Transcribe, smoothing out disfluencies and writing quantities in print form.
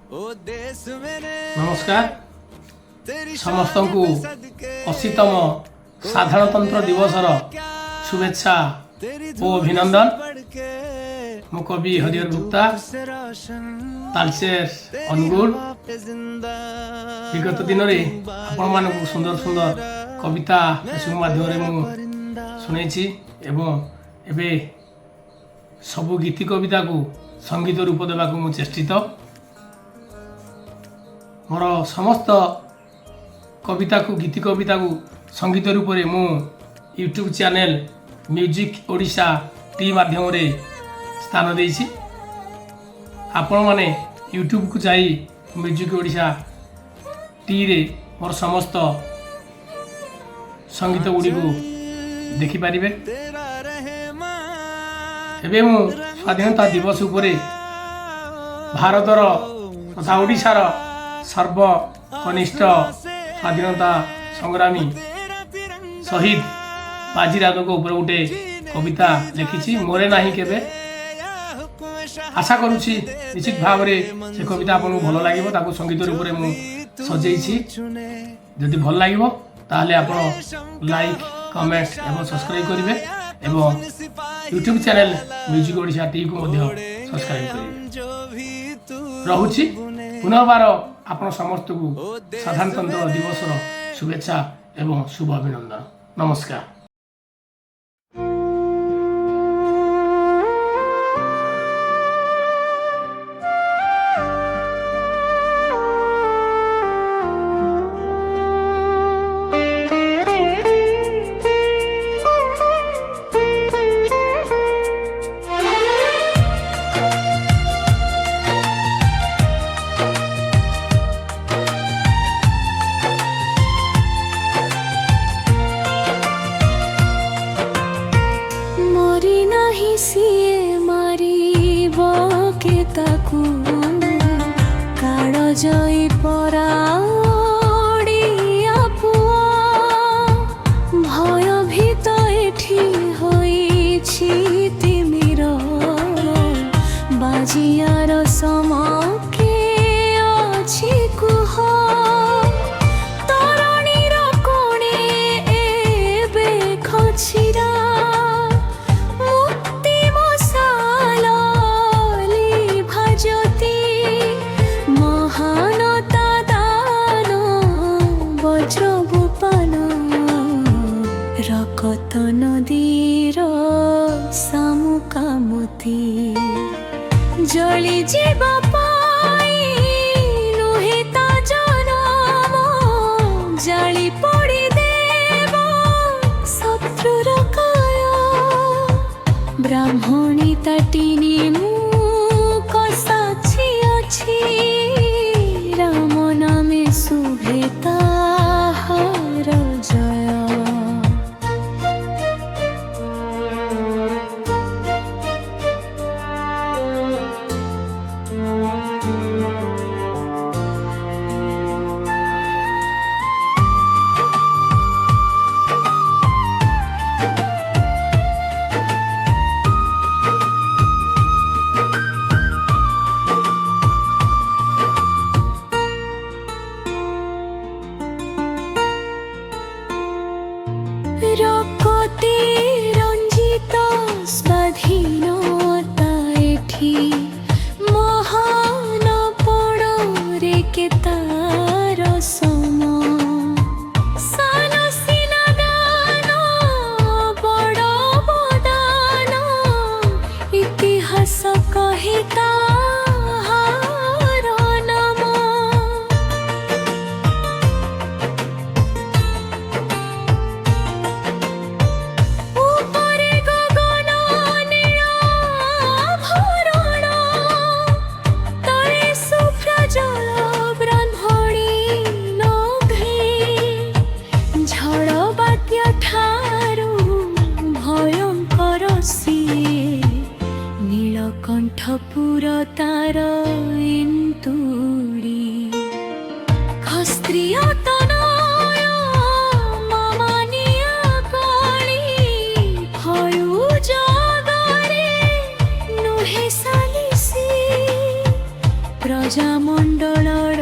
नमस्कार समस्त को 80तम साधारणतंत्र दिवसर शुभेच्छा और अभिनंदन। मु कवि हरिहर गुप्ता तालचेर अनुगुल। विगत दिन में आपण मान सुंदर सुंदर कविता फेसबुक माध्यम शुणी एवं एबे सबु गीति कविता को संगीत रूप देवा को चेष्टित। मोर समस्त कविता को गीति कविता को संगीत रूप में मु YouTube channel music Odisha T माध्यम रे स्थान देछि। आपण माने यूट्यूब को जाई म्यूजिक ओडिशा टी रे मोर समस्त संगीत गुड़ी को देखि पारिबे। एबे मु स्वाधीनता दिवस उपरे भारतर तथा ओडिशार सर्वकनिष्ठ स्वाधीनता संग्रामी शहीद बाजीराव ऊपर गोटे कविता लिखी मोरे नाही केबे। आशा करुछि निश्चित भाव में से कविता आपको भल लगे ताको संगीत रूप में मुझे सजेछि। जदि भल लगे ताहले आपण लाइक कमेंट एवं सब्सक्राइब करेंगे एवं YouTube channel music Odisha T को सब्सक्राइब करेंगे। रहुछि पुनर्बार आपण समस्त को साधारणतंत्र दिवस शुभेच्छा एवं शुभ अभिनंदन। नमस्कार। सिए मारी बके ताकू काड़ जई परा भय भीत एठी होइछि तिमिर बाजियार समके अछि कुह तरणीर कोणे एबे खछिरा रकत नदीर सामुकामती जली जीव पाई नुहे ता जनम जाली पड़ी देव शत्रुर काय ब्राह्मणी तटिनी मुख साक्षी अछि राम नामे शुभेता हर जय। रकते रंजित स्वाधीनता एठी महान पड़े के तार सम सान सिना दान बड़ बदान इतिहास कहिता जल ब्रह्म ମଣ୍ଡଳର